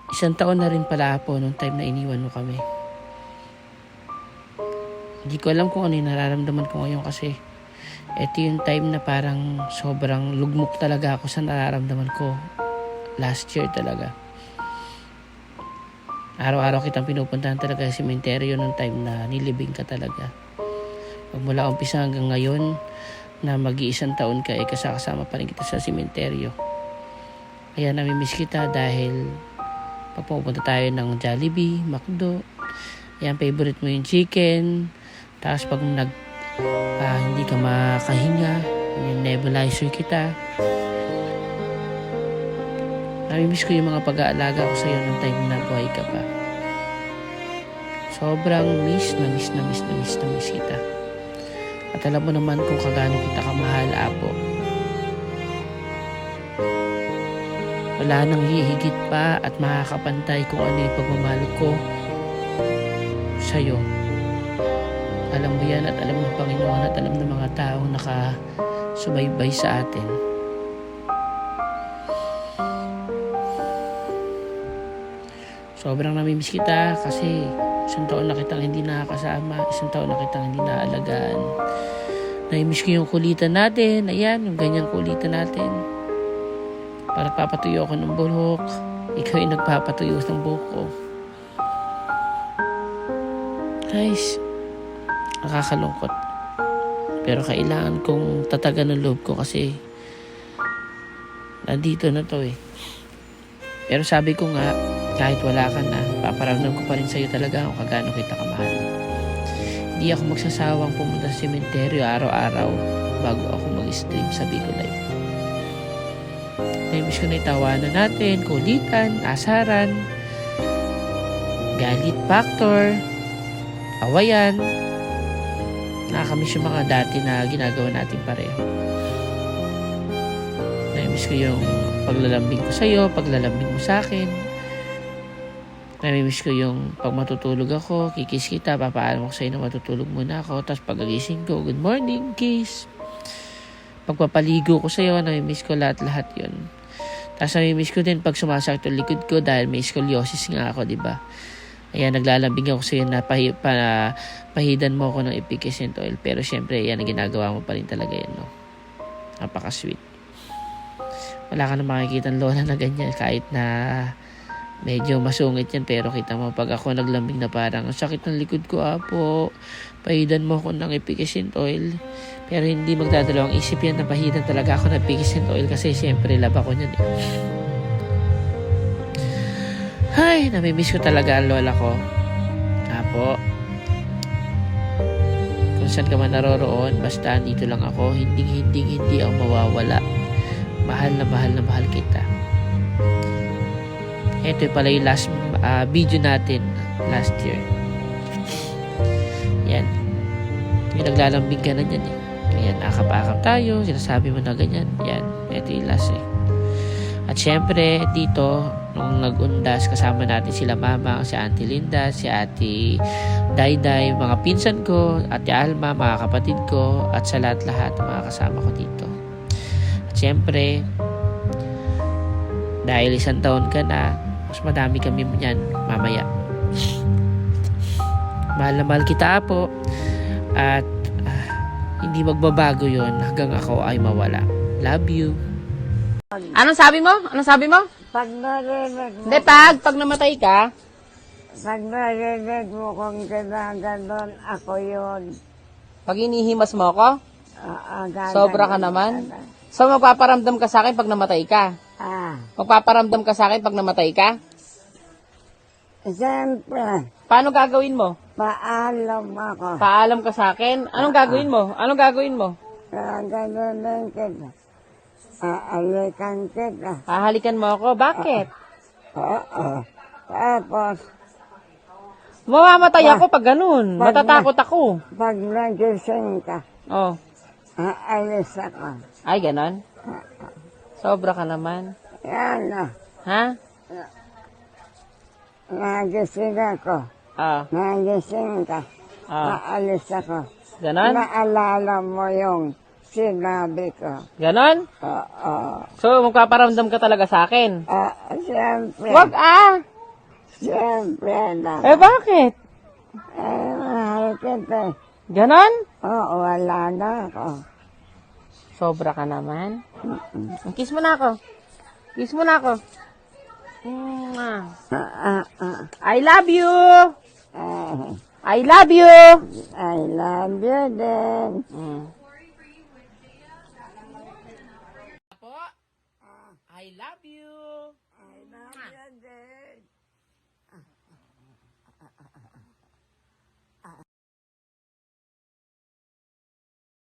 Isang taon na rin pala po nung time na iniwan mo kami. Hindi ko alam kung ano yung nararamdaman ko ngayon kasi ito yung time na parang sobrang lugmok talaga ako sa nararamdaman ko. Last year talaga. Araw-araw kitang pinupuntahan talaga sa sementeryo ng time na nilibing ka talaga. Mula umpisa hanggang ngayon na mag-iisang taon ka, kasama pa rin kita sa sementeryo. Kaya namimiss kita dahil pag pupunta tayo ng Jollibee, McDo, yan, favorite mo yung chicken. Tapos pag hindi ka makahinga, yung nebulizer kita. Namimiss ko yung mga pag-aalaga ko sa'yo ng time na buhay ka pa. Sobrang miss kita. At alam mo naman kung kagaano kita kamahal, Apo. Wala nang hihigit pa at makakapantay kung ano yung pagmamahal ko sa'yo. Alam mo yan at alam ng Panginoon at alam ng mga taong nakasubaybay sa atin. Sobrang namimiss kita kasi isang taon na kitang hindi nakakasama, isang taon na kitang hindi naalagaan. Namimiss ko yung kulitan natin, ayan, yung ganyang kulitan natin. Para papatuyo ako ng buhok, ikaw yung nagpapatuyo ng buhok ko. Guys, nakakalungkot. Pero kailangan kong tatagan ng loob ko kasi nandito na to eh. Pero sabi ko nga, kahit wala ka na, paparamdam ko pa rin sa'yo talaga kung kagaano kita kamahal. Hindi ako magsasawang pumunta sa sementeryo araw-araw bago ako mag-stream sa Bigo Live. Namiss ko na itawanan natin, kulitan, asaran, galit factor, awayan. Nakakamiss yung mga dati na ginagawa natin pareho. Namiss ko yung paglalambing ko sa'yo, paglalambing mo sa akin. Namimiss ko yung pag matutulog ako, kikis kita, papaalam ako sa'yo na matutulog muna ako, tapos pag-agising ko, good morning, kiss. Pagpapaligo ko sa'yo, namimiss ko lahat-lahat yun. Tapos namimiss ko din pag sumasakit ang likod ko dahil may scoliosis nga ako, diba? Ayan, naglalambing ako sa'yo na pahidan mo ako ng efficient oil. Pero syempre, yan ang ginagawa mo pa rin talaga yan, no? Napaka-sweet. Wala ka na makikita ng lola na ganyan kahit na medyo masungit yan, pero kita mo pag ako naglambing na parang ang sakit ng likod ko, Apo, pahidan mo ako ng efficient oil. Pero hindi magdadalawang isip yan na pahidan talaga ako ng efficient oil kasi syempre laba ko niyan eh. Ay, namimiss ko talaga ang lola ko, Apo. Kung saan ka man naroroon, basta dito lang ako, hindi ako mawawala. Mahal na mahal kita. Ito pala yung last video natin last year. Yan. Yung naglalambing ka na dyan eh. Ayan, akap-akap tayo. Sinasabi mo na ganyan. Yan. Ito yung last eh. At syempre, dito, nung nag-undas, kasama natin sila mama, si Auntie Linda, si Ate Dayday, mga pinsan ko, Ate Alma, mga kapatid ko, at sa lahat-lahat mga kasama ko dito. At syempre, dahil isang taon ka na, mas madami kami yan mamaya. Mahal na mahal kita, Apo. At hindi magbabago yon hanggang ako ay mawala. Love you. Anong sabi mo? Anong sabi mo? Pag narinig mo, Hindi, pag namatay ka, pag narinig mo kung ginaganon, ako yun. pag inihimas mo ako, Gaganon. sobra ka naman. So, magpaparamdam ka sa akin pag namatay ka. Magpaparamdam ka sa akin pag namatay ka? Siyempre, Paano gagawin mo? paalam ako. Paalam ka sa akin? Anong gagawin mo? Anong gagawin mo? Gaganon kita. Aalikan kita. Hahalikan mo ako? Bakit? Oo. Tapos, Mamamatay ako pag ganun. Matatakot ako. pag nagising ka, Oh. aalis ako. Ay, ganon? Sobra ka naman. Yan na. Ha? Nagising ako. Nagising ka. Aalis ako. Ganon? Naalala mo yung sinabi ko. Ganon? Oo. So, magpaparamdam ka talaga sa akin? Siyempre. Wag Siyempre na. Eh, bakit? Mahal kita. Ganon? Oo, wala na ako. Sobra ka naman. Kiss mo na ako. Kiss mo na ako. Mwah. I love you! I love you! I love you din. Po, I love you! I love you din.